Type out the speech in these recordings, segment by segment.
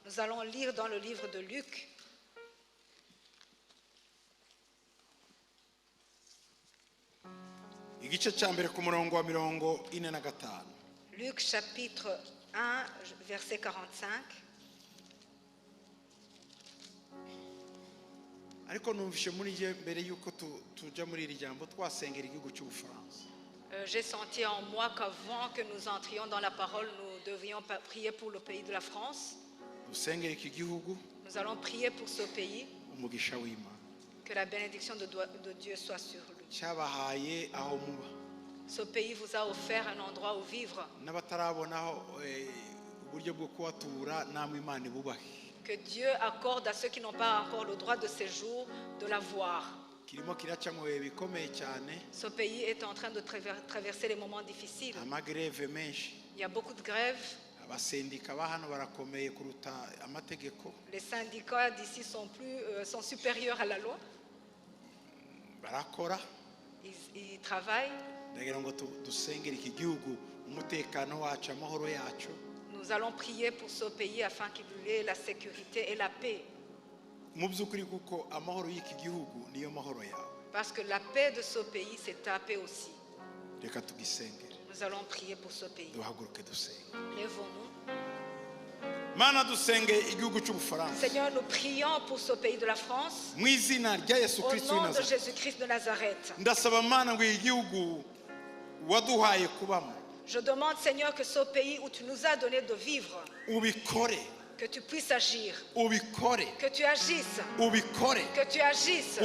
Nous allons lire dans le livre de Luc. Luc chapitre 1, verset 45. J'ai senti en moi qu'avant que nous entrions dans la parole, nous devions prier pour le pays de la France. Nous allons prier pour ce pays. Que la bénédiction de Dieu soit sur lui. Ce pays vous a offert un endroit où vivre. Que Dieu accorde à ceux qui n'ont pas encore le droit de séjour de la voir. Ce pays est en train de traverser les moments difficiles. Il y a beaucoup de grèves. Les syndicats d'ici sont supérieurs à la loi. Ils travaillent. Nous allons prier pour ce pays afin qu'il ait la sécurité et la paix. Parce que la paix de ce pays, c'est ta paix aussi. Nous allons prier pour ce pays. Lèvons-nous. Seigneur, nous prions pour ce pays de la France. Au nom de Jésus-Christ de Nazareth. Je demande, Seigneur, que ce pays où tu nous as donné de vivre, que tu puisses agir, que tu agisses, que tu agisses,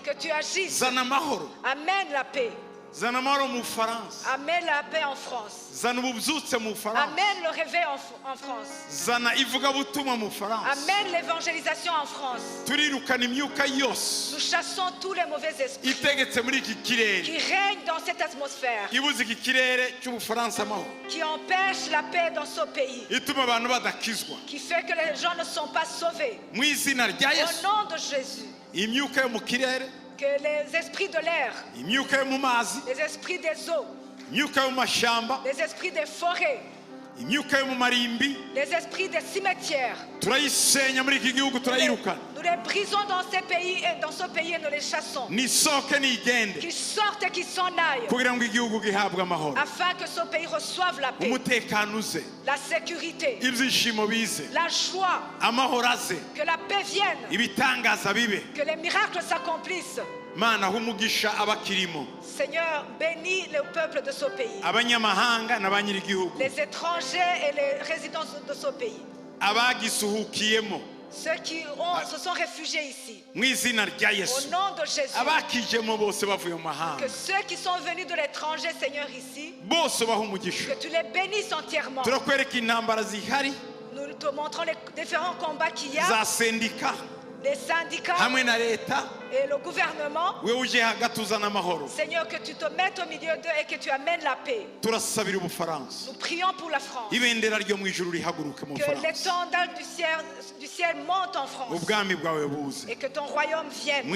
que tu agisses. Amène la paix. Amène la paix en France. Amène le réveil en France. Amène l'évangélisation en France. Nous chassons tous les mauvais esprits qui règnent dans cette atmosphère, qui empêchent la paix dans ce pays, qui fait que les gens ne sont pas sauvés. Au nom de Jésus. Que les esprits de l'air, les esprits des eaux, les esprits des forêts, les esprits des cimetières, nous les brisons dans ce pays et nous les chassons. Qu'ils sortent et qu'ils s'en aillent, afin que ce pays reçoive la paix, la sécurité, la joie, que la paix vienne, que les miracles s'accomplissent. Seigneur, bénis le peuple de ce pays, les étrangers et les résidents de ce pays, ceux qui se sont réfugiés ici. Au nom de Jésus. Que ceux qui sont venus de l'étranger, Seigneur, ici, que tu les bénisses entièrement. Nous te montrons les différents combats qu'il y a. Les syndicats et le gouvernement. Seigneur, que tu te mettes au milieu d'eux et que tu amènes la paix. Nous prions pour la France. Que l'étendard du ciel monte en France. Et que ton royaume vienne. Au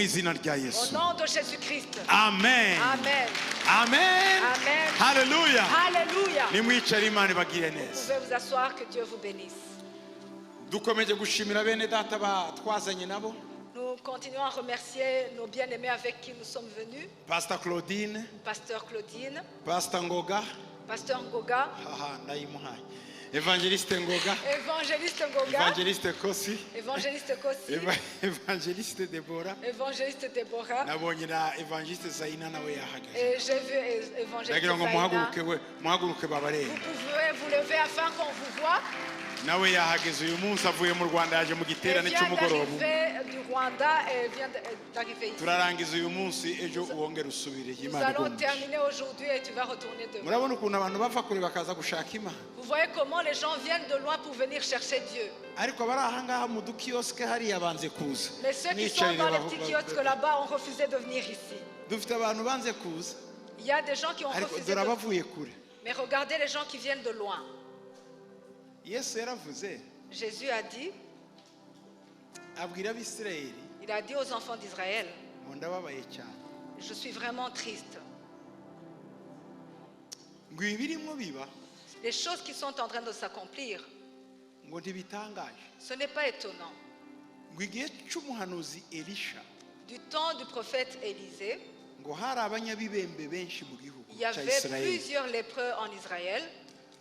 nom de Jésus-Christ. Amen. Amen. Amen. Amen. Alléluia. Alléluia. Vous pouvez vous asseoir, que Dieu vous bénisse. Nous continuons à remercier nos bien-aimés avec qui nous sommes venus. Pasteur Claudine. Pasteur Claudine. Pasteur Ngoga. Pasteur Ngoga. Évangéliste Ngoga. Évangéliste Ngoga. Évangéliste Kosi. Évangéliste Kosi. Évangéliste Deborah. Évangéliste Deborah. Évangéliste Zaina nawe yahagaze. Et j'ai vu évangéliste Zaina. Vous pouvez vous lever afin qu'on vous voit. nawe yahageze uyu munsi avuye mu Rwanda yaje mu giterane cy'umugoroba. Turarangiza uyu munsi ejo uwongera usubire Imana igomba. Murabona ukuntu abantu bava kure bakaza gushaka Imana. Vous voyez comment les gens viennent de loin pour venir chercher Dieu. Ariko bari aha ngaha mu dukioske hariya banze kuza. Mais ceux qui sont dans les petits kiosques là-bas ont refusé de venir ici. Dufite abantu banze kuza. Il y a des gens qui ont refusé de venir. Mais regardez les gens qui viennent de loin. Jésus a dit, il a dit aux enfants d'Israël, je suis vraiment triste. Les choses qui sont en train de s'accomplir, ce n'est pas étonnant. Du temps du prophète Élisée, il y avait plusieurs lépreux en Israël.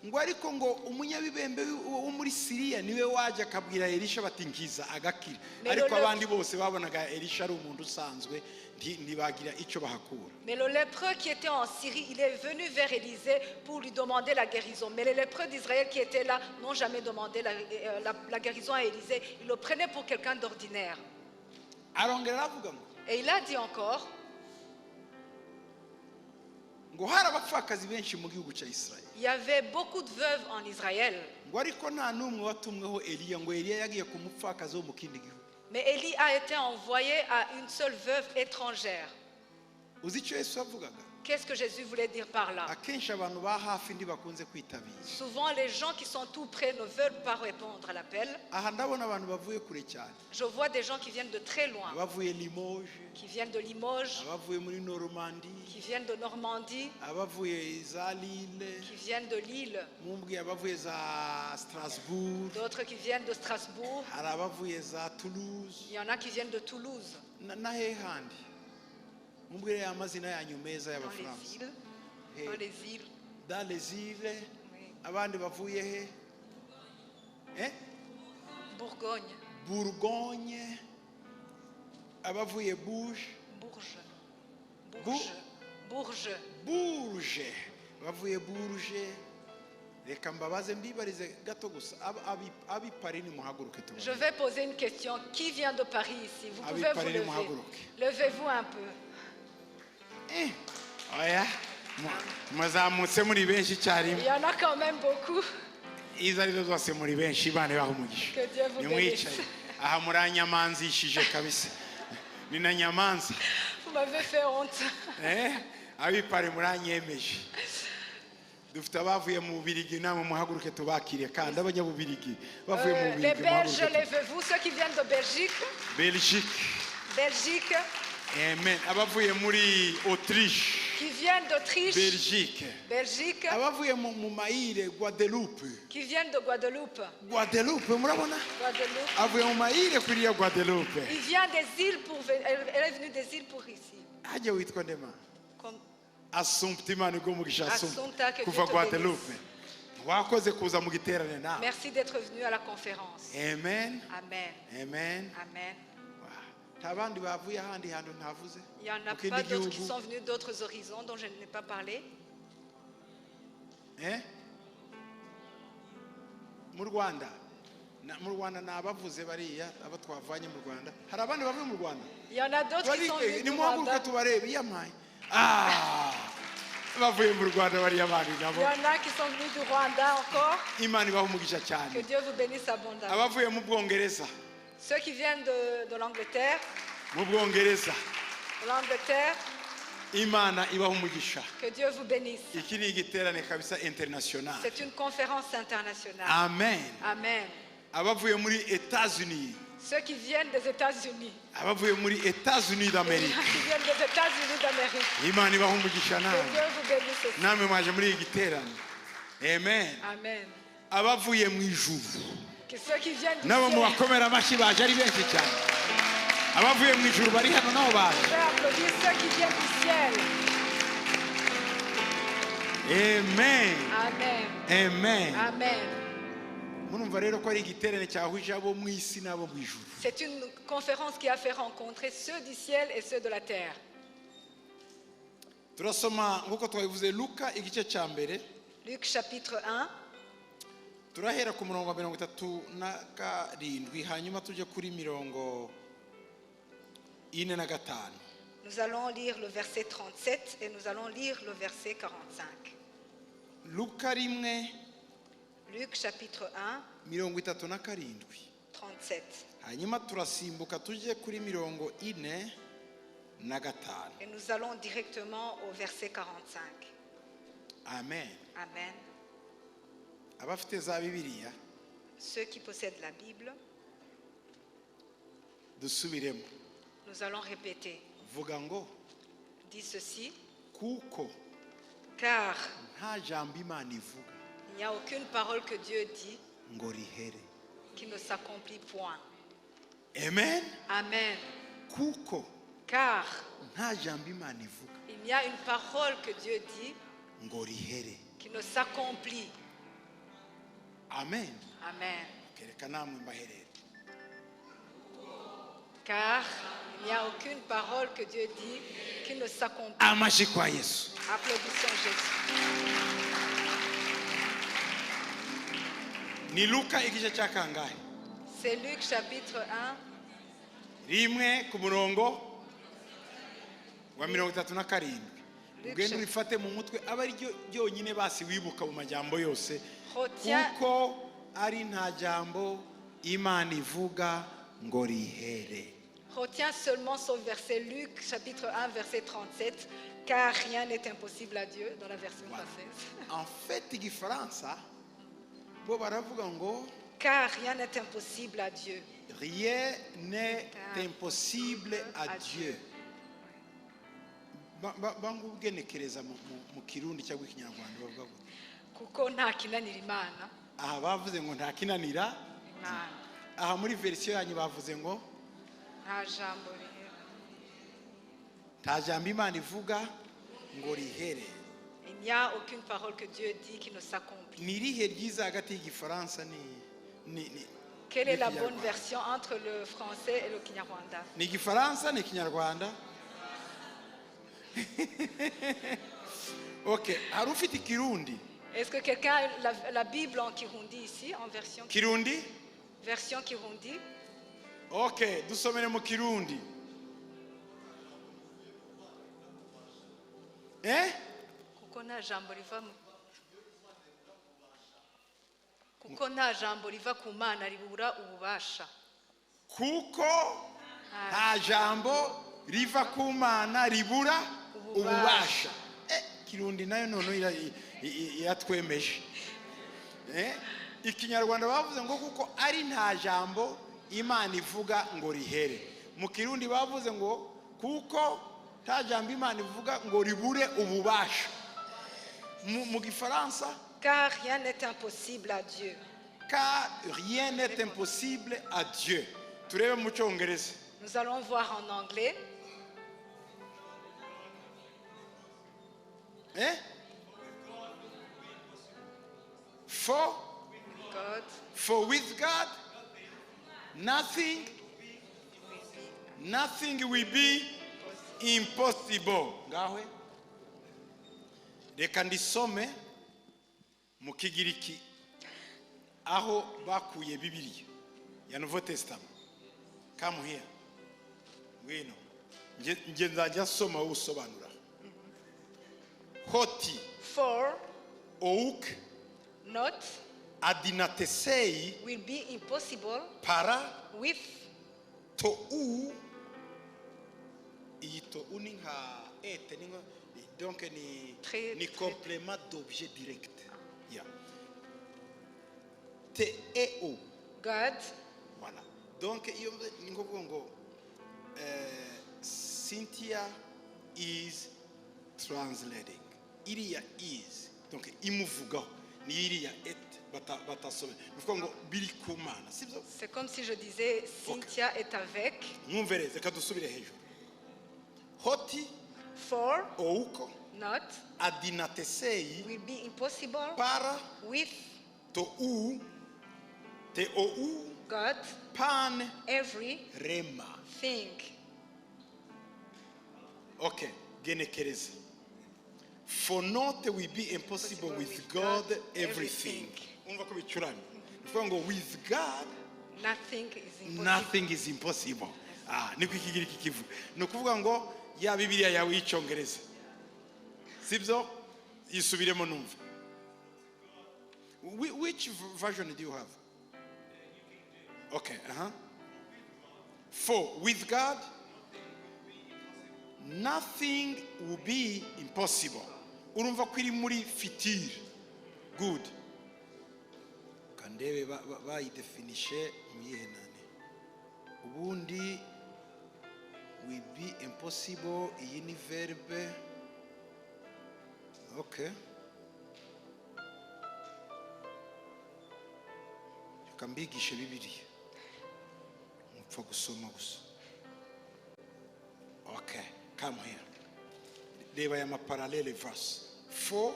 ngo ariko ngo umunyabibembe wo muri Siriya niwe waje akabwira Elisha batinkiza agakira ariko abandi bose babonaga Elisha ari umuntu usanzwe ntibagira icyo bahakura. Mais le lépreux qui était en Syrie, il est venu vers Élisée pour lui demander la guérison. Mais les lépreux d'Israël qui étaient là n'ont jamais demandé la guérison à Élisée. Ils le prenaient pour quelqu'un d'ordinaire. Et il a dit encore, il y avait beaucoup de veuves en Israël. Mais Élie a été envoyé à une seule veuve étrangère. Qu'est-ce que Jésus voulait dire par là? Souvent, les gens qui sont tout près ne veulent pas répondre à l'appel. Je vois des gens qui viennent de très loin, qui viennent de Limoges, qui viennent de Normandie, qui viennent de Lille, d'autres qui viennent de Strasbourg, il y en a qui viennent de Toulouse. Dans les îles. Dans les îles. Abandi bavuye he? Bourgogne. Bourgogne. Abavuye Bourges. Bourges. Bourges. Bavuye Bourges. Reka mbabaze mbibarize gato gusa abi Paris ni muhaguruke tu. Je vais poser une question. Qui vient de Paris ici? Vous pouvez vous lever. Levez-vous un peu. Oya mwazamutse muri benshi cyari. Il y en a quand même beaucoup. Izarizo zose muri benshi bane bahumugisha. Que Dieu vous bénisse. Aha muranyamanzishije kabisa. Ni na nyamanza. Vous m'avez fait honte. Abi pare muranyemeje. Dufite abavuye mu Birigi namwe muhaguruke tubakire kandi abanyabubirigi bavuye mu Birigi. Les Belges, levez-vous, ceux qui viennent de Belgique. Belgique. Amen. Abavuye muri Autriche. Qui viennent d'Autriche. Belgique. Abavuye mu Maïle Guadeloupe. Qui viennent de Guadeloupe. Murabona? Guadeloupe. Avuye mu Maïle kuri ya Guadeloupe. Il vient des îles pour elle est venue des îles pour ici. Aje witwa ndema. Assumpta Imana go mugisha Assumpta kuva Guadeloupe. Wakoze kuza mu giterane na. Merci d'être venu à la conférence. Amen. Amen. Amen. Amen. Il n'y en a pas d'autres qui sont venus d'autres horizons dont je n'ai pas parlé. Mu Rwanda nabavuze bariya aba twavanye mu Rwanda. Hari abandi bavuye mu Rwanda. Il y en a d'autres qui sont venus du Rwanda. Tubarebe yamaye. Bavuye mu Rwanda bariya bandi nabo. Il y en a qui sont venus du Rwanda encore. Imana ibahumugisha cyane. Que Dieu vous bénisse abondamment. Abavuye mu Bwongereza. Ceux qui viennent de l'Angleterre. L'Angleterre. Imana ibahumugisha. Que Dieu vous bénisse. Iki ni igiterane kabisa international. C'est une conférence internationale. Amen. Amen. Abavuye muri États-Unis. Ceux qui viennent des États-Unis. Abavuye muri États-Unis d'Amérique. Qui viennent des États-Unis d'Amérique. Imana ibahumugisha nawe. Que Dieu vous bénisse aussi. Namwe mwaje muri igiterane. Amen. Amen. Abavuye mu ijuru. Que ceux qui viennent du ciel. Nabo mubakomera amashi baje ari benshi cyane. Abavuye mu ijuru bari hano nabo baje. Je vais applaudir ceux qui viennent du ciel. Amen. Amen. Amen. Amen. Murumva rero ko ari igiterane cyahuje abo mu isi nabo mu ijuru. C'est une conférence qui a fait rencontrer ceux du ciel et ceux de la terre. Turasoma nkuko twabivuze Luka igice cya mbere. Luc chapitre 1. Turahera ku murongo wa 37 hanyuma tuje kuri 45. Nous allons lire le verset 37 et nous allons lire le verset 45. Luka rimwe. Luc chapitre 1. 37. Hanyuma turasimbuka tuje kuri 45. Et nous allons directement au verset 45. Amen. Amen. Abafite za Bibiliya. Ceux qui possèdent la Bible. Dusubiremo. Nous allons répéter. Vuga ngo. Dis ceci. Kuko. Car. Nta jambo Imana ivuga. Il n'y a aucune parole que Dieu dit qui ne s'accomplit point. Amen. Amen. Kuko. Car il y a une parole que Dieu dit qui ne s'accomplit. Amen. Amen. Car il n'y a aucune parole que Dieu dit qui ne s'accomplit. Applaudissons Jésus. Ni Luka igice cya kangahe? C'est Luc chapitre 1. Rimwe ku murongo wa 37. Ugende urifate mu mutwe aba ari ryonyine basi wibuka mu majambo yose. Kuko ari nta jambo Imana ivuga ngo rihere. Retiens seulement son verset, Luc chapitre 1 verset 37, car rien n'est impossible à Dieu dans la version française. En fait, igifaransa bo baravuga ngo car rien n'est impossible à Dieu. Rien n'est impossible à Dieu. Bangugenekereza mu kirundi cyangwa ikinyarwanda bavuga ngo kuko nta kinanira Imana. Aha bavuze ngo nta kinanira Imana. Aha muri version yanyu bavuze ngo nta jambo rihere. Nta jambo Imana ivuga ngo rihere. Il n'y a aucune parole que Dieu dit qui ne s'accomplit. Ni rihe ryiza hagati y'igifaransa ni Quelle est la bonne version entre le français et le Kinyarwanda? Ni igifaransa ni Kinyarwanda. OK, hari ufite Kirundi? Est-ce que quelqu'un a la Bible en Kirundi ici, en version Kirundi? Version Kirundi? OK, dusomere mu Kirundi. Kuko nta jambo riva kuko nta jambo riva ku Mana ribura ububasha. Kuko nta jambo riva ku Mana ribura ububasha. Kirundi nayo nono iratwemeje. Ikinyarwanda bavuze ngo kuko ari nta jambo Imana ivuga ngo rihere. Mu Kirundi bavuze ngo kuko nta jambo Imana ivuga ngo ribure ububasha. Mu Gifaransa car rien n'est impossible à Dieu. Car rien n'est impossible à Dieu. Turebe mu Cyongereza. Nous allons voir en anglais. For with God nothing will be impossible. Ngawe reka ndisome mu Kigiriki aho bakuye Bibiliya ya Nouveau Testament. Come here. Ngwino. Nje nzajya soma usobanura. Hoti. For. Ouk. Not. Adinatesei. Will be impossible. Para. With. Tou. Ito uninga ete ningo. Donc ni complément d'objet direct. Yeah. T-E-O. God. Voilà. Donc Cynthia is translating. Iriya is. Donc imuvuga ni iriya et batasome. Ngo biri kumana. C'est comme si je disais Cynthia est avec. Mwumvereze kadusubire hejuru. Hoti. For. Ouko. Not. Adinatesei. Will be impossible. Para. With. Tou. T-O-U. God. Pan. Every. Rema. Think. Okay. Genekereza. For not will be impossible with God everything. Unva ko bicurana. Ngo with God nothing is impossible. Niko ikigiriki kivu. No kuvuga ngo ya Bibiliya yawe y'Icyongereza. Sibyo? Yisubiremo numva. Which version do you have? Okay, For with God nothing will be impossible. Urumva ko iri muri fitir. Good. Kandebe bayidefinishe muyihenane. Ubundi will be impossible iyi ni verbe. Okay. kambigishe Bibiliya mupfa gusoma gusa. Okay, come here. Reba ya parallel verse. For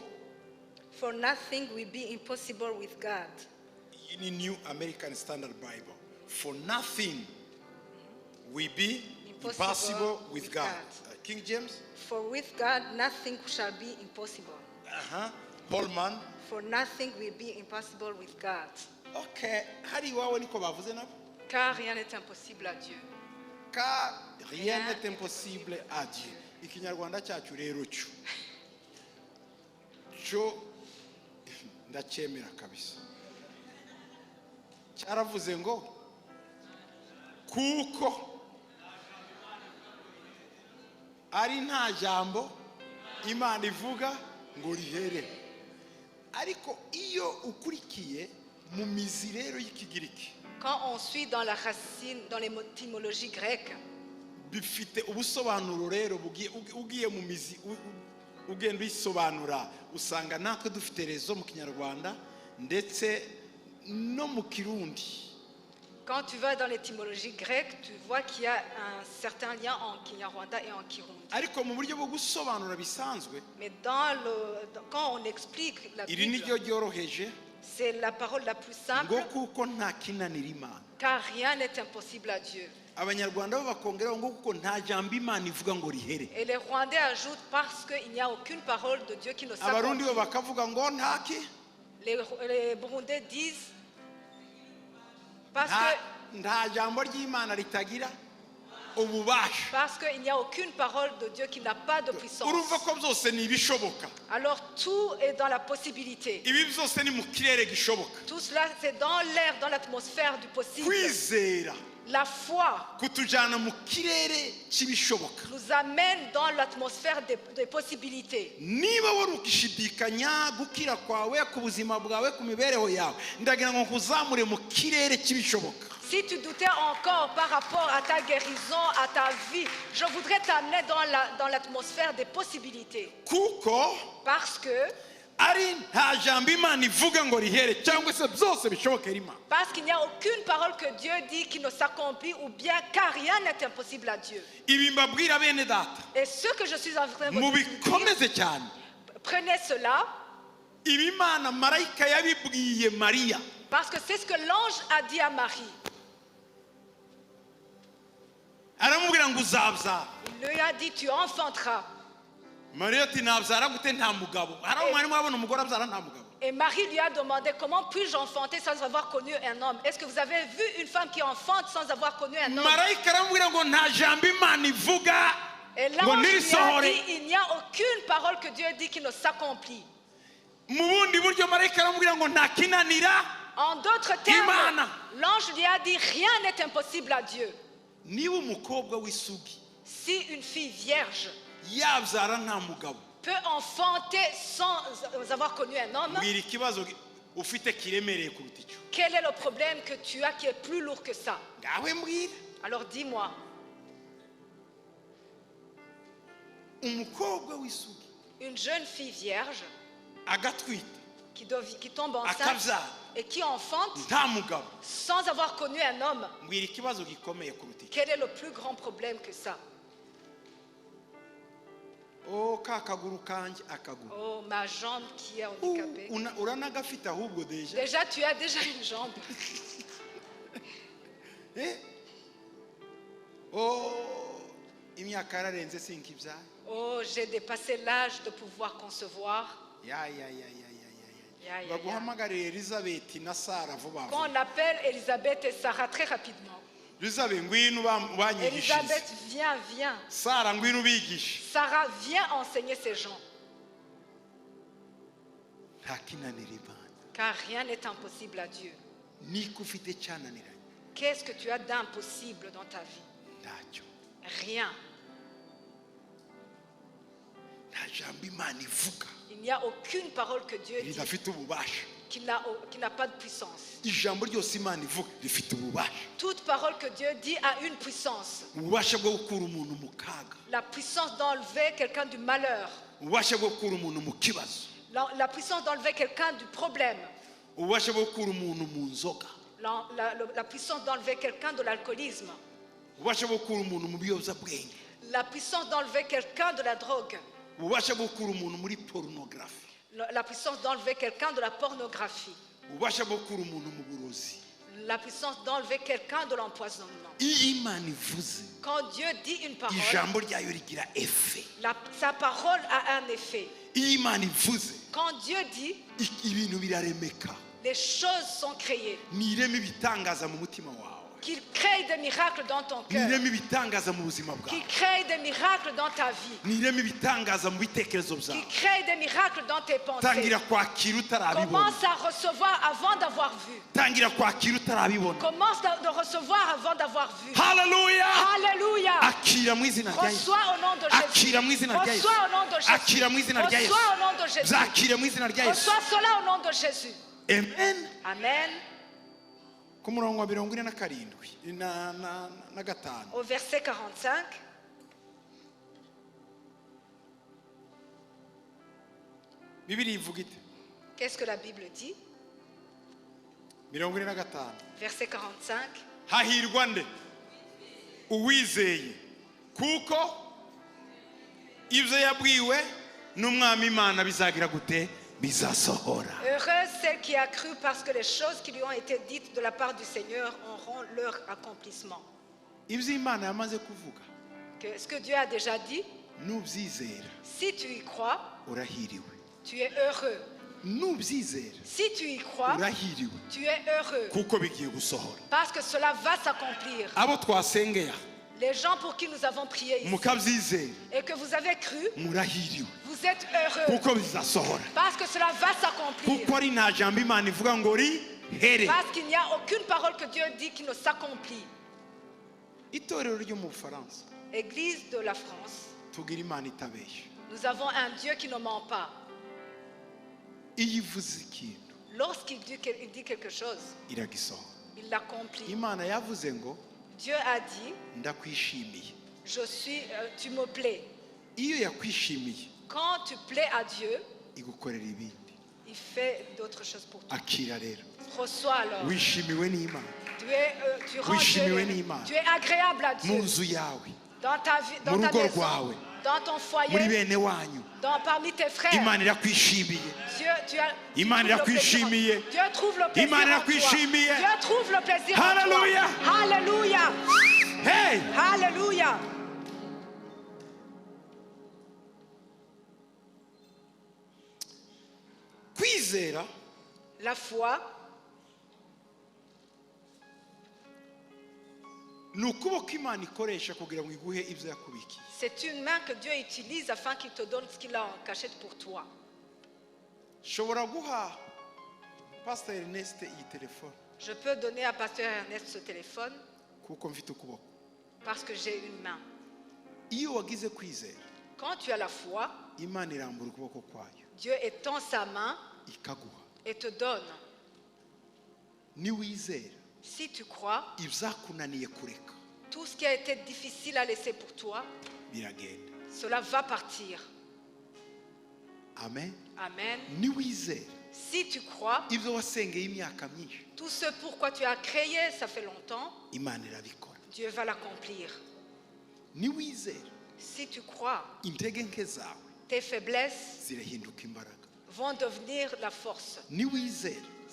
nothing will be impossible with God. In New American Standard Bible. For nothing will be impossible with God. King James? For with God nothing shall be impossible. Holman? For nothing will be impossible with God. Okay. Hari wawe niko bavuze nabo? Car rien n'est impossible à Dieu. Car rien n'est impossible à Dieu. Ikinyarwanda cyacu rero cyo ndacyemera kabisa. Cyaravuze ngo kuko ari nta jambo Imana ivuga ngo rihere. Ariko iyo ukurikiye mu mizi rero y'ikigiriki, quand on suit dans la racine, dans l'étymologie grecque, bifite ubusobanuro rero ugiye mu mizi ugenda uyisobanura usanga natwe dufite rezo mu Kinyarwanda ndetse no mu Kirundi. Quand tu vas dans l'étymologie grecque, tu vois qu'il y a un certain lien en Kinyarwanda et en Kirundi. Ariko mu buryo bwo gusobanura bisanzwe, mais quand on explique la iri niryo ryoroheje, c'est la parole la plus simple, ngo kuko nta kinanira Imana, car rien n'est impossible à Dieu. Abanyarwanda bo bakongeraho ngo kuko nta jambo Imana ivuga ngo rihere. Et les Rwandais ajoutent parce qu'il n'y a aucune parole de Dieu qui ne s'accomplit. Abarundi bo bakavuga ngo ntaki. Les Burundais disent parce que nta jambo ry'Imana ritagira ububasha. Parce qu'il n'y a aucune parole de Dieu qui n'a pas de puissance. Urumva ko byose ni ibishoboka. Alors tout est dans la possibilité. Ibi byose ni mu kirere gishoboka. Tout cela c'est dans l'air, dans l'atmosphère du possible. Kwizera, la foi, kutujana mu kirere cy'ibishoboka, nous amène dans l'atmosphère des possibilités. Niba wari ukishidikanya gukira kwawe ku buzima bwawe ku mibereho yawe, ndagira ngo kuzamure mu kirere cy'ibishoboka. Si tu doutais encore par rapport à ta guérison, à ta vie, je voudrais t'amener dans l'atmosphère des possibilités. Kuko, parce que parce qu'il n'y a aucune parole que Dieu dit qui ne s'accomplit ou bien car rien n'est impossible à Dieu. Et ce que je suis en train de vous dire, prenez cela. Parce que c'est ce que l'ange a dit à Marie. Il lui a dit tu enfanteras. Et Marie lui a demandé comment puis-je enfanter sans avoir connu un homme. Est-ce que vous avez vu une femme qui enfante sans avoir connu un homme? Et l'ange lui a dit il n'y a aucune parole que Dieu dit qui ne s'accomplit. En d'autres termes, l'ange lui a dit rien n'est impossible à Dieu. Si une fille vierge peut enfanter sans avoir connu un homme, quel est le problème que tu as qui est plus lourd que ça? Alors dis-moi. Une jeune fille vierge qui tombe enceinte et qui enfante sans avoir connu un homme, quel est le plus grand problème que ça? Oh, ma jambe qui est handicapée. Déjà, tu as déjà une jambe. Oh, j'ai dépassé l'âge de pouvoir concevoir. Qu'on appelle Elisabeth et Sarah très rapidement. Elisabeth, viens. Sarah, viens enseigner ces gens. Car rien n'est impossible à Dieu. Qu'est-ce que tu as d'impossible dans ta vie? Rien. Il n'y a aucune parole que Dieu dit qui n'a pas de puissance. Toute parole que Dieu dit a une puissance. La puissance d'enlever quelqu'un du malheur. La puissance d'enlever quelqu'un du problème. La puissance d'enlever quelqu'un de l'alcoolisme. La puissance d'enlever quelqu'un de la drogue. La puissance d'enlever quelqu'un de la pornographie. La puissance d'enlever quelqu'un de l'empoisonnement. Quand Dieu dit une parole, sa parole a un effet. Quand Dieu dit, les choses sont créées. Qu'il crée des miracles dans ton cœur. Qu'il crée des miracles dans ta vie. Qu'il crée des miracles dans tes pensées. Commence à recevoir avant d'avoir vu. Commence à recevoir avant d'avoir vu. Alléluia. Alléluia. Reçois au nom de Jésus. Reçois au nom de Jésus. Reçois au nom de Jésus. Reçois cela au nom de Jésus. Amen. Amen. Au verset 45. Qu'est-ce que la Bible dit? Verset 45. Hahirwa nde uwizeye kuko ibyo yabwiwe n'umwami Imana bizagira gute Heureux celle qui a cru parce que les choses qui lui ont été dites de la part du Seigneur auront leur accomplissement. Ce que Dieu a déjà dit, si tu y crois, tu es heureux. Si tu y crois, tu es heureux. Parce que cela va s'accomplir. Les gens pour qui nous avons prié ici et que vous avez cru, vous êtes heureux. Parce que cela va s'accomplir. Parce qu'il n'y a aucune parole que Dieu dit qui ne s'accomplit. Église de la France, nous avons un Dieu qui ne ment pas. Lorsqu'il dit quelque chose, il l'accomplit. Dieu a dit, tu me plais. Quand tu plais à Dieu, il fait d'autres choses pour toi. Reçois alors. Tu es agréable à Dieu. Dans ta vie, dans ta maison, dans ton foyer, parmi tes frères. Dieu trouve le plaisir en toi. Dieu trouve le plaisir en toi. Alléluia. Hey. Alléluia. La foi, c'est une main que Dieu utilise afin qu'il te donne ce qu'il a en cachette pour toi. Je peux donner à Pasteur Ernest ce téléphone parce que j'ai une main. Quand tu as la foi, Dieu étend sa main et te donne. Si tu crois, tout ce qui a été difficile à laisser pour toi, cela va partir. Amen. Amen. Si tu crois, tout ce pourquoi tu as créé, ça fait longtemps, Dieu va l'accomplir. Si tu crois, tes faiblesses vont devenir la force.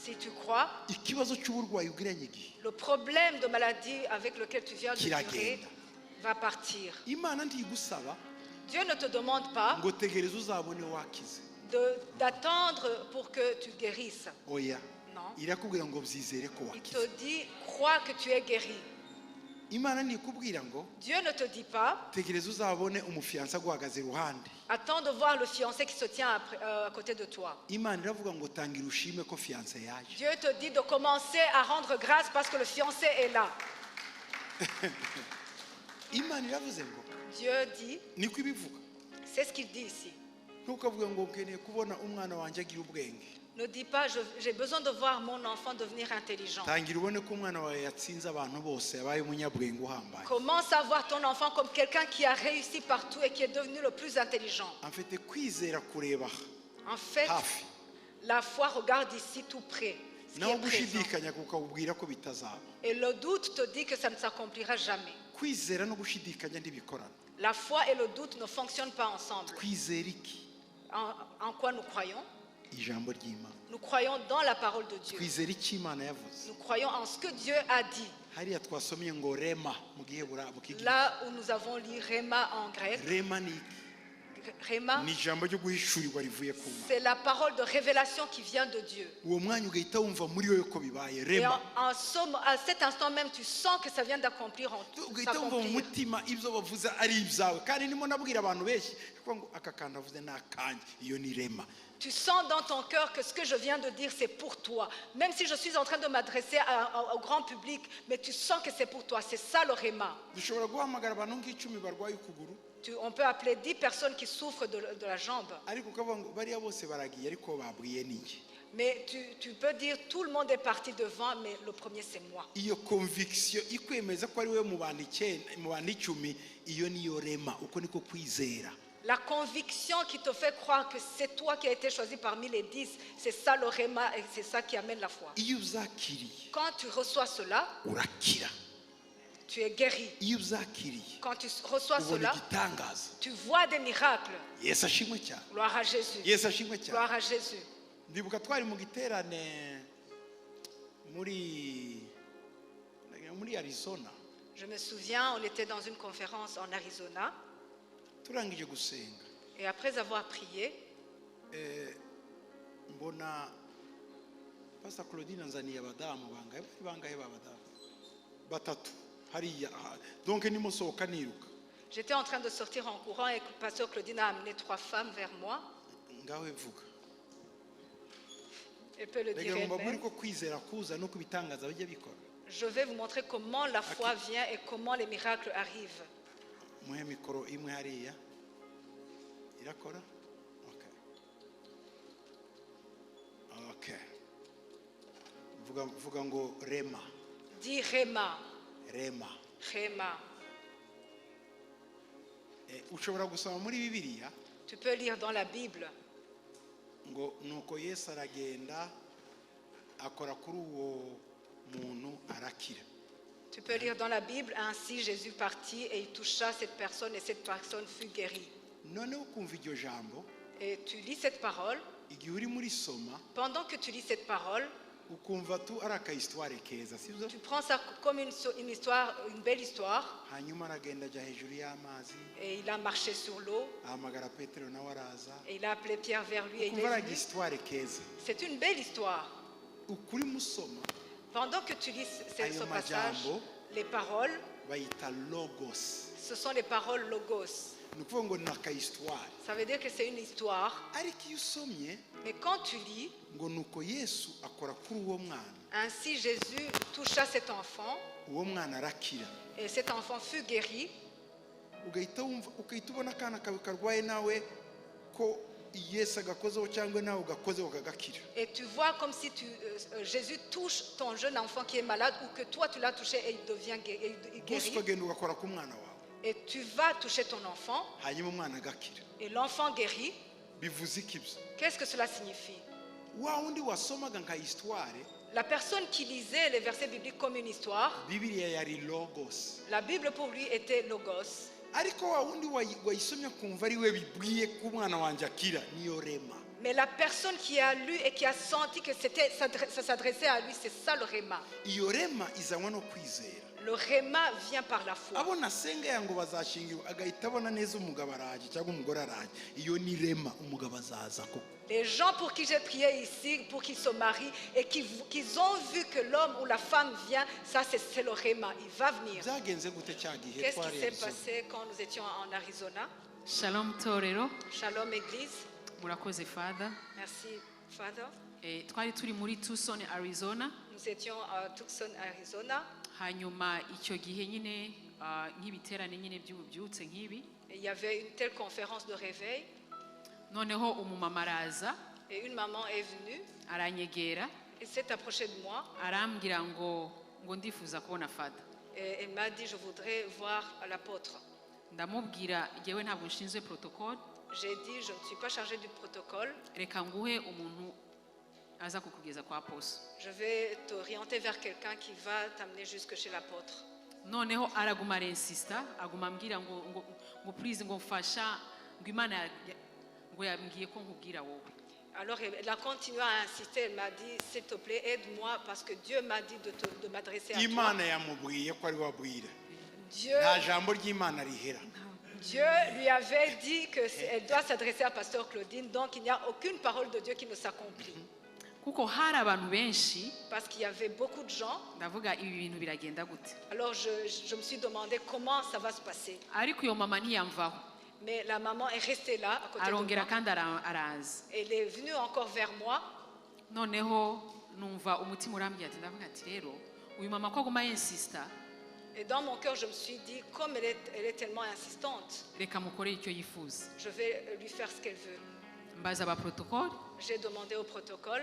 Si tu crois, le problème de maladie avec lequel tu viens de durer va partir. Dieu ne te demande pas d'attendre pour que tu guérisses. Non. Il te dit, crois que tu es guéri. Dieu ne te dit pas, attends de voir le fiancé qui se tient à côté de toi. Dieu te dit de commencer à rendre grâce parce que le fiancé est là. Dieu dit, c'est ce qu'il dit ici. Ne dis pas, j'ai besoin de voir mon enfant devenir intelligent. Commence à voir ton enfant comme quelqu'un qui a réussi partout et qui est devenu le plus intelligent. En fait, la foi regarde ici tout près. ce qui est présent. Et le doute te dit que ça ne s'accomplira jamais. La foi et le doute ne fonctionnent pas ensemble. En quoi nous croyons? Nous croyons dans la parole de Dieu. Nous croyons en ce que Dieu a dit. Là où nous avons lu Rema en grec, Rema, c'est la parole de révélation qui vient de Dieu. Et à cet instant même, tu sens que ça vient d'accomplir en tout. Tu sens dans ton cœur que ce que je viens de dire, c'est pour toi. Même si je suis en train de m'adresser au grand public, mais tu sens que c'est pour toi. C'est ça le Rema. On peut appeler 10 personnes qui souffrent de la jambe. Mais tu peux dire tout le monde est parti devant, mais le premier c'est moi. La conviction qui te fait croire que c'est toi qui as été choisi parmi les 10, c'est ça le Rema et c'est ça qui amène la foi. Quand tu reçois cela, tu es guéri. Quand tu reçois cela, tu vois des miracles. Gloire à Jésus. Gloire à Jésus. Je me souviens, on était dans une conférence en Arizona. Et après avoir prié, Pastor Claudine anzaniye abadamu bangahe batatu hariya donc nimusohoka niruka. J'étais en train de sortir en courant et Pasteur Claudine a amené 3 femmes vers moi. Ngawe vuga. Elle peut le dire elle-même. Je vais vous montrer comment la foi vient et comment les miracles arrivent. Muhe mikoro imwe hariya irakora. Okay. Vuga ngo Rema. Dis Rema. Rema. Rema. Ushobora gusoma muri Bibiliya. Tu peux lire dans la Bible. Ngo nuko Yesu aragenda akora kuri uwo muntu arakira. Tu peux lire dans la Bible, ainsi Jésus partit et il toucha cette personne et cette personne fut guérie. Et tu lis cette parole. Pendant que tu lis cette parole, tu prends ça comme une histoire, une belle histoire. Et il a marché sur l'eau. Et il a appelé Pierre vers lui et il est venu. C'est une belle histoire. Pendant que tu lis ce passage, les paroles, ce sont les paroles logos. Ça veut dire que c'est une histoire. Mais quand tu lis, ainsi Jésus toucha cet enfant et cet enfant fut guéri. Et tu vois comme si Jésus touche ton jeune enfant qui est malade ou que toi tu l'as touché et il devient guéri. Et tu vas toucher ton enfant et l'enfant guérit. Qu'est-ce que cela signifie? La personne qui lisait les versets bibliques comme une histoire, la Bible pour lui était logos. Mais la personne qui a lu et qui a senti que ça s'adressait à lui, c'est ça le Rema. Le Rema vient par la foi. Les gens pour qui j'ai prié ici, pour qu'ils se marient et qu'ils ont vu que l'homme ou la femme vient, ça c'est le Rema, il va venir. Qu'est-ce qui s'est passé quand nous étions en Arizona? Shalom Torero. Shalom Église. Murakoze Father. Merci Father. Twari turi muri Tucson, Arizona. Nous étions à Tucson, Arizona. Hanyuma icyo gihe nyine nk'ibiterane nyine by'ububyutse nk'ibi. Il y avait une telle conférence de réveil. Noneho umumama araza. Et une maman est venue. Aranyegera. Elle s'est approchée de moi. Arambwira ngo ndifuza kubona Father. Et elle m'a dit je voudrais voir l'apôtre. Ndamubwira yewe ntabwo nshinzwe protocole. J'ai dit je ne suis pas chargée du protocole. Reka nguhe umuntu Je vais t'orienter vers quelqu'un qui va t'amener jusque chez l'apôtre. noneho araguma arensista aguma ambwira ngo please ngo mfasha ngo Imana ngo yambwiye ko nkubwira wowe. Alors elle a continué à insister, elle m'a dit s'il te plaît aide-moi parce que Dieu m'a dit de m'adresser à toi. Imana yamubwiye ko ari wabwira. Dieu nta jambo ry'Imana rihera. Dieu lui avait dit qu'elle doit s'adresser à Pasteur Claudine, donc il n'y a aucune parole de Dieu qui ne s'accomplit. Kuko hari abantu benshi parce qu'il y avait beaucoup de gens. ndavuga ibi bintu biragenda gute. Alors je me suis demandé comment ça va se passer. Ariko iyo mama ntiyamvaho. Mais la maman est restée là à côté de arongera moi. kandi araza. Elle est venue encore vers moi. Noneho numva umutima urambye ati ndavuga ati rero uyu mama ko aguma insista. Et dans mon cœur je me suis dit comme elle est tellement insistante. Reka mukore icyo yifuza. Je vais lui faire ce qu'elle veut. Mbaza ba protocole. J'ai demandé au protocole.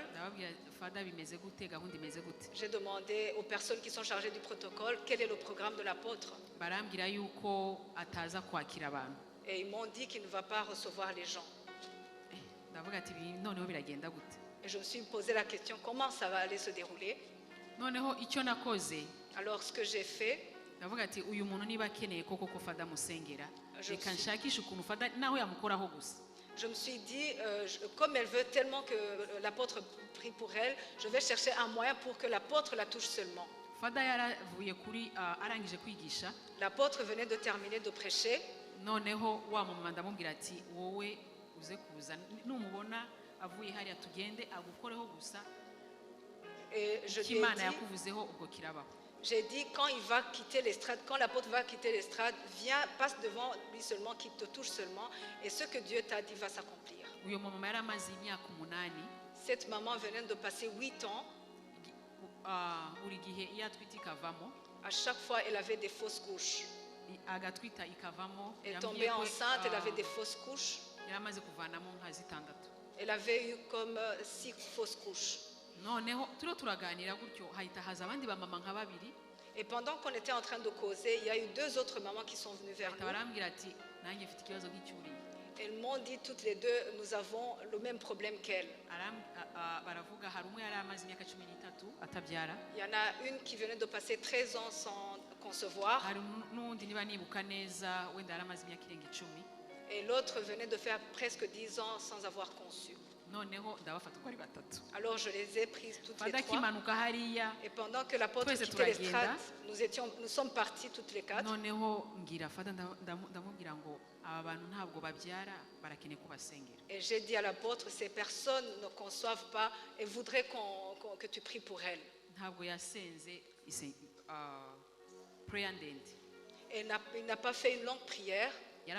Fada bimeze gute gahunda imeze gute. J'ai demandé aux personnes qui sont chargées du protocole quel est le programme de l'apôtre. Barambwira yuko ataza kwakira abantu. Et ils m'ont dit qu'il ne va pas recevoir les gens. Ndavuga ati noneho biragenda gute. Et je me suis posé la question comment ça va aller se dérouler. Noneho icyo nakoze. Alors ce que j'ai fait. Ndavuga ati uyu muntu niba akeneye koko ko Fada musengera. Reka nshakishe ukuntu Fada naho yamukoraho gusa. Je me suis dit, comme elle veut tellement que l'apôtre prie pour elle, je vais chercher un moyen pour que l'apôtre la touche seulement. L'apôtre venait de terminer de prêcher. Et je lui ai dit, j'ai dit, quand il va quitter l'estrade, quand l'apôtre va quitter l'estrade, viens, passe devant lui seulement, qu'il te touche seulement, et ce que Dieu t'a dit va s'accomplir. Cette maman venait de passer 8 ans. À chaque fois, elle avait des fausses couches. Elle tombait enceinte, elle avait des fausses couches. Elle avait eu comme 6 fausses couches. Et pendant qu'on était en train de causer, il y a eu 2 autres mamans qui sont venues vers nous. Elles m'ont dit toutes les deux, nous avons le même problème qu'elle. Il y en a une qui venait de passer 13 ans sans concevoir. Et l'autre venait de faire presque 10 ans sans avoir conçu. Alors je les ai prises toutes les 3. Et pendant que l'apôtre quittait l'estrade, nous sommes partis toutes les 4. Et j'ai dit à l'apôtre, ces personnes ne conçoivent pas et voudraient que tu pries pour elles. Et il n'a pas fait une longue prière. Il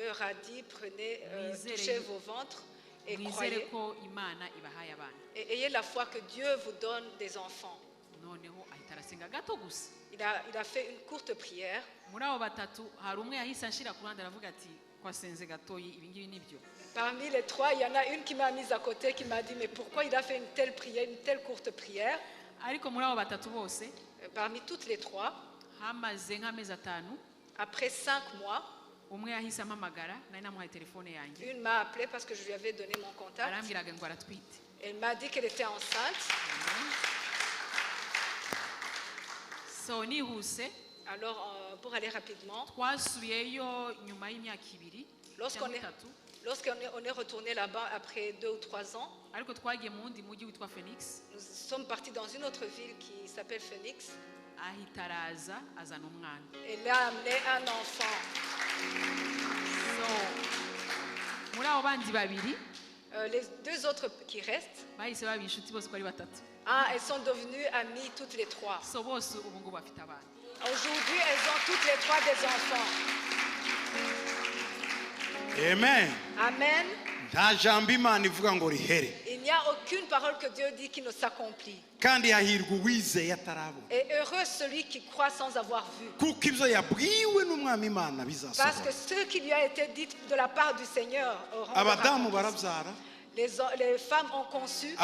leur a dit, prenez, touchez vos ventres et croyez. Et ayez la foi que Dieu vous donne des enfants. Il a fait une courte prière. Parmi les 3, il y en a une qui m'a mise à côté, qui m'a dit, mais pourquoi il a fait une telle prière, une telle courte prière? Parmi toutes les 3, après 5 mois, une m'a appelé parce que je lui avais donné mon contact. Elle m'a dit qu'elle était enceinte. Alors, pour aller rapidement, lorsqu'on est retourné là-bas après 2 ou 3 ans, nous sommes partis dans une autre ville qui s'appelle Phoenix. Elle a amené un enfant. Les 2 autres qui restent, elles sont devenues amies toutes les 3. Aujourd'hui, elles ont toutes les 3 des enfants. Amen. Amen. Il n'y a aucune parole que Dieu dit qui ne s'accomplit. Et heureux celui qui croit sans avoir vu. Parce que ce qui lui a été dit de la part du Seigneur auront. Les femmes ont conçu.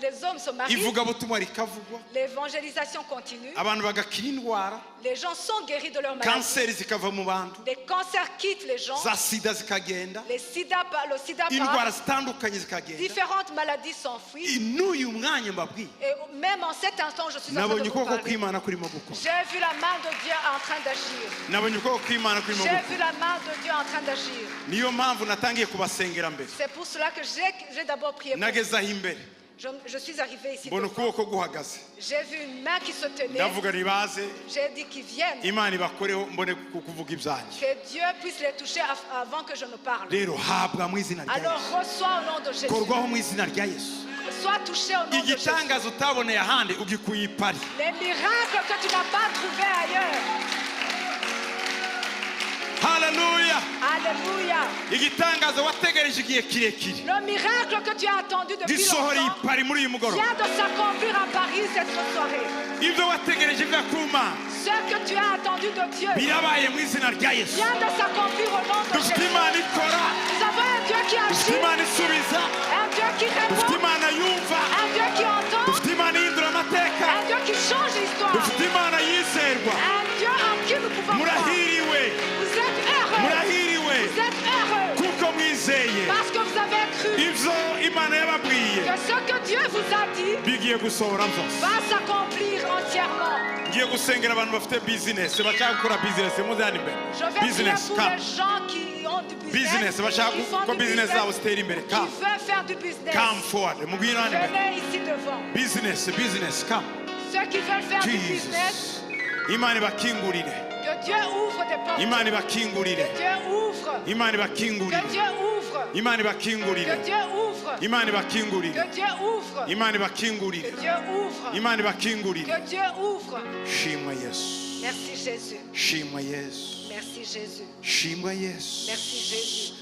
les hommes se marient. ivugabutumwa rikavugwa, L'évangélisation continue. abantu bagakira indwara, Les gens sont guéris de leur maladie. kanseri zikava mu bantu, Les cancers quittent les gens. za sida zikagenda, Le sida indwara part. zitandukanye zikagenda. Différentes maladies s'enfuient. n'uyu mwanya mbabwiye, Et même en cet instant, je suis en train de nabonye vous ukuboko parler. kw'Imana kurimo gukora, J'ai vu la main de Dieu en train d'agir. nabonye ukuboko kw'Imana kurimo J'ai gukora. vu la main de Dieu en train d'agir. Niyo mpamvu natangiye kubasengera mbere, C'est pour cela que j'ai d'abord prié pour vous. nageze aho imbere Je suis arrivé ici. mbona devant. ukuboko guhagaze, J'ai vu une main qui se tenait. ndavuga nibaze J'ai dit qu'ils viennent. Imana ibakoreho mbone kuvuga ibyanjye. Que Dieu puisse les toucher avant que je ne parle. Rero habwa mu izina rya Alors Yesu, reçois au nom de Jésus. korwaho mu izina rya Yesu. Sois touché au nom de Jésus. igitangaza utaboneye ahandi ugikuye i Paris. Les miracles que tu n'as pas trouvés ailleurs. Haleluya. Alléluia. igitangaza wategereje igihe kirekire Le miracle que tu as attendu depuis gisohora i longtemps Paris muri uyu mugoroba. vient de s'accomplir à Paris cette soirée. ibyo wategereje biva ku Mana Ce que tu as attendu de Dieu birabaye mu izina rya Yesu. vient de s'accomplir au nom de dufite Jésus. Imana ikora, Nous avons un Dieu qui dufite agit, Imana isubiza, un Dieu qui dufite répond, Imana yumva, un Dieu qui entend, dufite Imana ihindura amateka, un Dieu qui change l'histoire, dufite Imana yizerwa. un Dieu en qui nous pouvons croire. Murahiriwe, Vous êtes heureux, murahiriwe vous êtes heureux kuko mwizeye parce que vous avez cru ibyo Imana yababwiye que ce que Dieu vous a dit bigiye gusohora byose. va s'accomplir entièrement. ngiye gusengera abantu bafite bizinesi bashaka gukora bizinesi muze hano imbere. Je vais prier bizinesi pour come, les gens qui ont du business, bizinesi bashaka qui font ko du bizinesi zabo business, zitera imbere. qui veulent faire du business. Come forward, mugwire hano imbere. Venez ici devant. bizinesi come. Ceux qui veulent faire du business, Jesus, Imana ibakingurire, que Dieu ouvre des portes. Imana ibakingurire, Que Dieu ouvre. Imana Que ibakingurire, Dieu ouvre. Imana Que ibakingurire, Dieu ouvre. Imana ibakingurire, Que Dieu ouvre. Imana ibakingurire, Que Dieu ouvre. Imana ibakingurire. Que Dieu ouvre. Shimwa Yesu, Merci Jésus. shimwa Yesu, Merci Jésus. shimwa Yesu. Merci Jésus.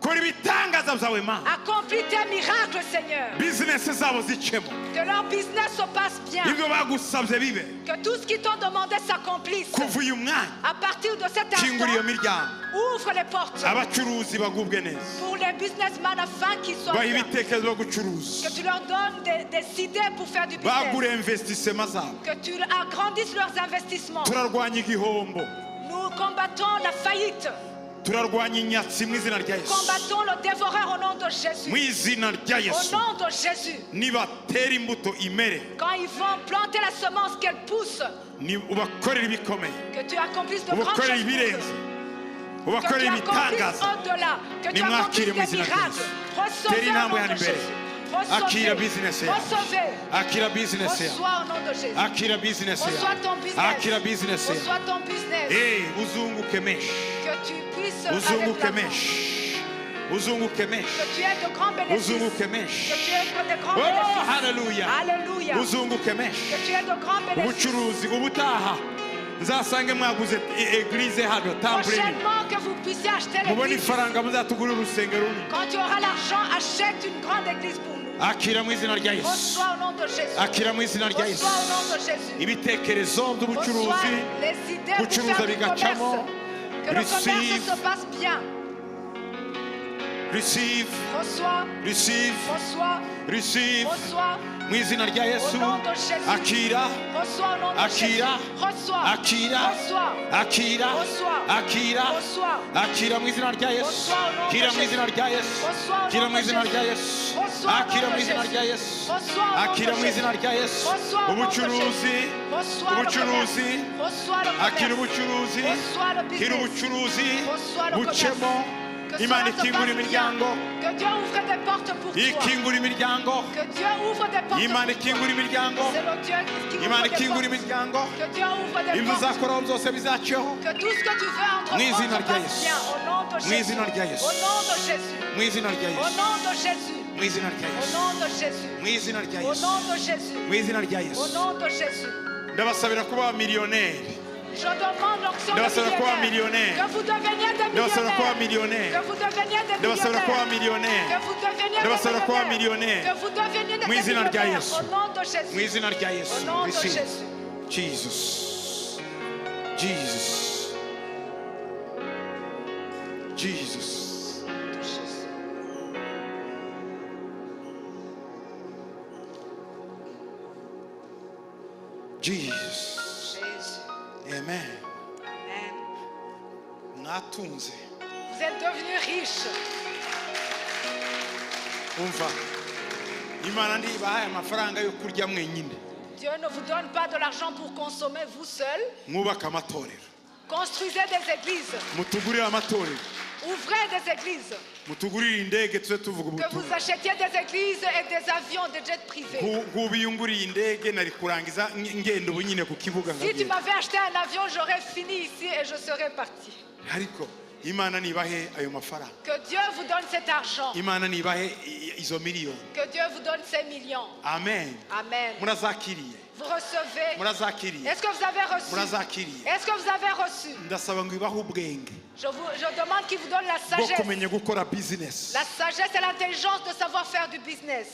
Kora ibitangaza byawe Mana, Accomplis tes miracles, Seigneur. bizinesi zabo zicemo, Que leur business se passe bien. ibyo bagusabye bibe. Que tout ce qu'ils t'ont demandé s'accomplisse. Kuva uyu mwanya À partir de cet kingura iyo instant, miryango, ouvre les portes abacuruzi bagubwe neza, pour les businessmen afin qu'ils soient baha bien. ibitekerezo byo gucuruza, Que tu leur donnes des idées pour faire du bagure business. investisema zabo. Que tu agrandisses leurs investissements. Turarwanya igihombo, Nous combattons la faillite. turarwanya inyatsi mu izina rya Yesu, Combattons le dévoreur au nom de Jésus. mu izina rya Au Yesu. nom de Jésus. Nibatera imbuto imere, Quand ils vont planter la semence, qu'elle pousse. ubakorera ibikomeye, Que tu accomplisses de grandes ubakorera choses. ibirenze, Que tu ubakorera accomplisses ibitangaza. au-delà. Que tu Nimwakire accomplisses mu des izina rya miracles. Yesu. Recevez Tera au intambwe nom hano de imbere, Jésus. akira Recevez. bizinesi yawe, Recevez. akira bizinesi yawe, Reçois au nom de Jésus. akira bizinesi Reçois yawe, ton business. akira bizinesi yawe. Reçois ton business. Uzunguke menshi, Que tu puisses aller de uzunguke l'avant. menshi, uzunguke menshi, Que tu aies de grands bénéfices. uzunguke Que menshi. tu aies de grands Oh, bénéfices. haleluya, Alléluia. uzunguke menshi. Que tu aies de grands bénéfices. Ubucuruzi ubutaha nzasange mwaguze eglise hano temple nini, Prochainement, que vous puissiez acheter mubone l'église. ifaranga muzatugurira urusengero runini. Quand tu auras l'argent, achète une grande église pour nous. Akira mu izina rya Yesu, Reçois au nom de Jésus. akira mu izina rya Yesu. Reçois au nom de Jésus. Ibitekerezo Reçois by'ubucuruzi les idées pour gucuruza faire du commerce. bigacamo. Que le Receive. commerce se passe bien. receive, Reçois, receive, reçois, receive reçois. mu izina rya Yesu. Au nom de Jésus. Akira, Reçois au nom de Jésus. akira, Reçois. akira, Reçois. akira, Reçois. akira, Reçois. akira mu izina rya Yesu. Reçois au nom de Akira mu Jésus. izina rya Yesu. Reçois au Akira nom mu de izina Jésus. rya Yesu. Reçois au nom Akira de mu izina Jésus. rya Yesu. Reçois au nom de Akira mu Jésus. izina rya Yesu. Reçois au nom de Ubucuruzi, Jésus. Reçois le ubucuruzi, commerce. Reçois le akira commerce. ubucuruzi, Reçois le akira business. ubucuruzi, Reçois le bucemo. Que Imana cela se ikingura passe bien. imiryango, Que Dieu ouvre des portes pour toi. ikingura imiryango, Que Dieu ouvre des portes Imana pour toi. ikingura imiryango, C'est le Dieu qui Imana ouvre des ikingura portes. imiryango, Que Dieu ouvre des ibyo portes. uzakoraho byose bizaceho Que tout ce que tu veux Mu entreprendre izina se rya passe Yesu. bien. Au nom de Mu Jésus. izina rya Yesu. Au nom de Jésus. mu izina rya Au Yesu, nom de Jésus. mu izina rya Au Yesu, nom de Jésus. mu izina rya Au Yesu, nom de Jésus. mu izina rya Au Yesu. nom de Jésus. Ndabasabira kuba miliyoneri, Je demande l'onction Ndabasabira kuba de millionnaire. millionnaire. Que vous deveniez des ndabasabira kuba millionnaires. miliyoneri, Que vous deveniez des ndabasabira kuba millionnaires. miliyoneri, Que vous deveniez ndabasabira kuba des millionnaires. millionnaire. Que vous deveniez des Mu izina rya millionnaires. Yesu. Au nom de mu Jésus. izina rya Yesu. Au nom de Receive. Jésus. Jesus, Jesus, Jesus. Jesus. Amen. Amen. Mwatunze. Vous êtes devenus riches. Umva. Imana ndibahaye amafaranga yo kurya mwenyine. Dieu ne vous donne pas de l'argent pour consommer vous seul. Mwubaka amatorero. Construisez des églises. Mutugurire amatorero. Ouvrez des églises. Mutugurire indege tuze tuvuga Que ubutumwa. vous achetiez des églises et des avions, des jets privés. Ngubiyunguriye indege nari kurangiza ngendo bunyine ku kibuga Si tu m'avais acheté un avion, j'aurais fini ici et je serais parti. Ariko Imana nibahe ayo mafaranga. Que Dieu vous donne cet argent. Imana nibahe izo miliyoni. Que Dieu vous donne ces millions. Amen. Amen. Murazakiriye. Vous recevez. Murazakiriye. Est-ce que vous avez reçu? Murazakiriye. Est-ce que vous avez reçu? Ndasaba ngo ibahe ubwenge. Je demande qu'il vous donne la Bwo sagesse. kumenya gukora business. La sagesse et l'intelligence de savoir faire du business.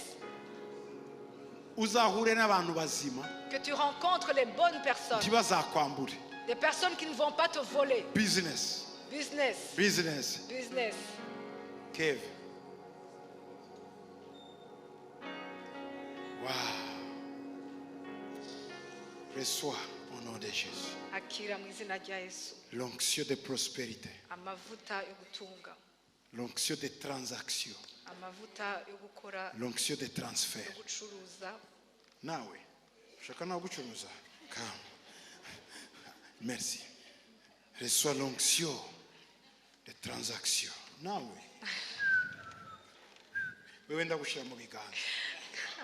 Uzahure n'abantu bazima. Que tu rencontres les bonnes personnes. Ntibazakwambure. Des personnes qui ne vont pas te voler. Business. Business. Business. Business. Kev. Wow. Reçois au nom de Jésus. Akira mu izina rya Yesu. L'onction de prospérité. Amavuta yo gutunga. L'onction de transaction. Amavuta yo gukora. L'onction de transfert. Yo gucuruza. Nawe. Ushaka nawe gucuruza. Come. Merci. Reçois l'onction de transaction. Nawe. Wewe ndagushira mu biganza.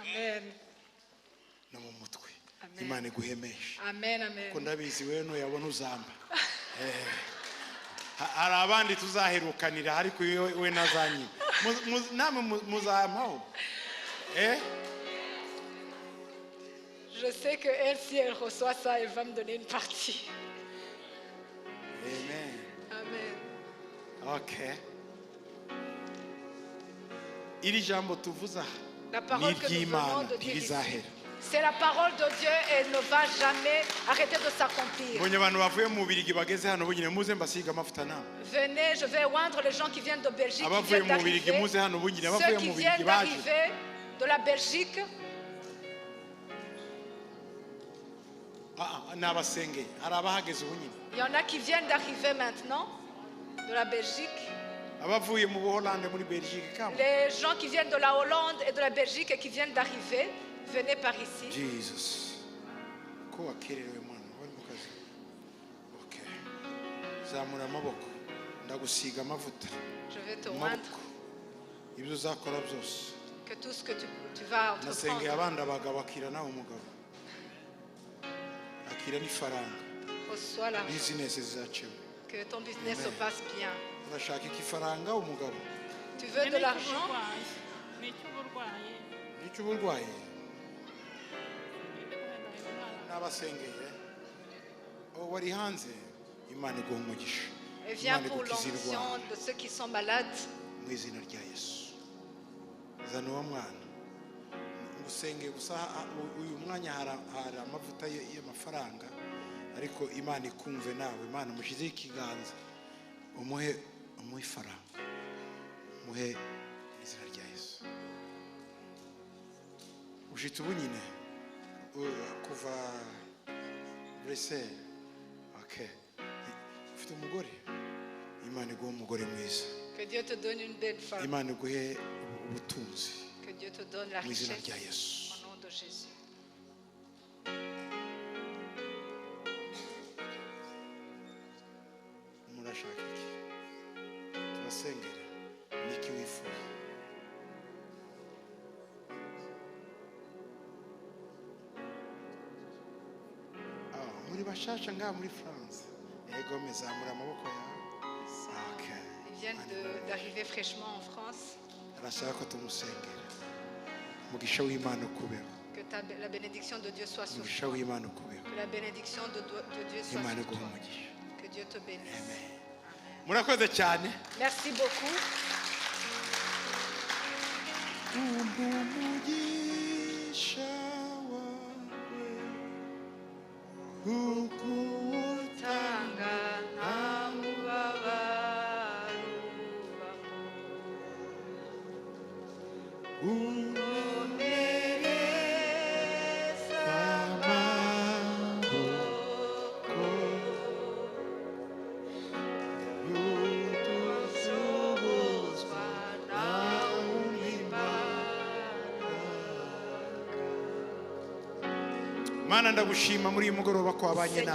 Amen. No mu mutwe. Imana iguhemeshe. Amen, amen. Ko ndabizi wewe no yabona uzamba. Hari abandi tuzaherukanira ariko we nazanyi. Namwe muzamaho. Je sais que elle, si elle reçoit ça, elle va me donner une partie. Amen. Amen. Okay. Iri jambo tuvuza. La parole que nous venons de dire ici, ntizahera. c'est la parole de Dieu et elle ne va jamais arrêter de s'accomplir. Mbonye abantu bavuye mu Bubiligi bageze hano bunyine muze mbasiga amavuta nawe. Venez, je vais oindre les gens qui viennent de Belgique, qui Abavuye viennent mu Bubiligi muze hano bunyine d'arriver. abavuye Ceux qui mu viennent Bubiligi baje. d'arriver de la Belgique. N'abasengeye hari abahageze bunyine. Il y en a qui viennent d'arriver maintenant de la Belgique. Abavuye mu Buholande muri Belgique kama. Les gens qui viennent de la Hollande et de la Belgique et qui viennent d'arriver, venez par ici. Jesus. Ko wakererewe mwana wari mu kazi. Okay. Zamura amaboko. Ndagusiga amavuta. Je vais te oindre. Ibyo uzakora byose. Que tout ce que tu vas Nasengeye entreprendre. abandi abagabo akira nawe umugabo. Akira n'ifaranga. Reçois l'argent. Business zizacemo. Que ton business se passe bien. Urashaka ikifaranga umugabo. Tu veux de l'argent? Nicyo uburwayi. N'abasengeye. Wari hanze Imana iguha umugisha. Et viens pour l'onction de ceux qui sont malades. Mu izina rya Yesu. Zana uwo mwana. Usenge gusa uyu mwanya hari amavuta y'amafaranga ariko Imana ikumve nawe. Imana mushize ikiganza. Umuhe faranga. Muhe izina rya Yesu. Ushitse ubunyine kuva Bruxelles. Okay. Ufite umugore. Imana iguhe umugore mwiza. Que Dieu te donne une belle femme. Imana iguhe ubutunzi. Que Dieu te donne la Mu izina richesse. rya Yesu. Au nom de Jésus. Murashaka iki? Tubasengere. Niki wifuza? Muri bashasha ngaha muri France. Ego mezamura amaboko yawe. Okay. Ils viennent d'arriver fraîchement en France. Arashaka ko tumusengera. Mugisha w'Imana ukubeho. Que la bénédiction de Dieu soit sur Mugisha toi. w'Imana ukubeho. Que la bénédiction de Dieu soit Imana sur iguhe toi. umugisha. Que Dieu te bénisse. Amen. Murakoze cyane. Merci beaucoup. Umugisha wawe Tanga nta mubabaro ubamo. umereza amahoro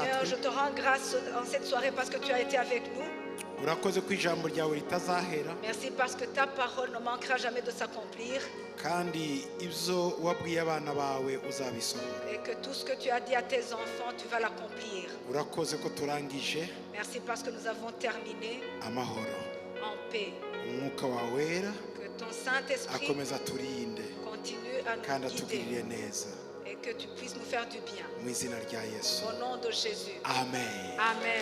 Seigneur, je te rends grâce en cette soirée parce que tu as été avec nous. Merci parce que ta parole ne manquera jamais de s'accomplir. Et que tout ce que tu as dit à tes enfants, tu vas l'accomplir. Merci parce que nous avons terminé en paix. Que ton Saint-Esprit continue à nous guider et que tu puisses nous faire du bien. Au nom de Jésus. Amen. Amen.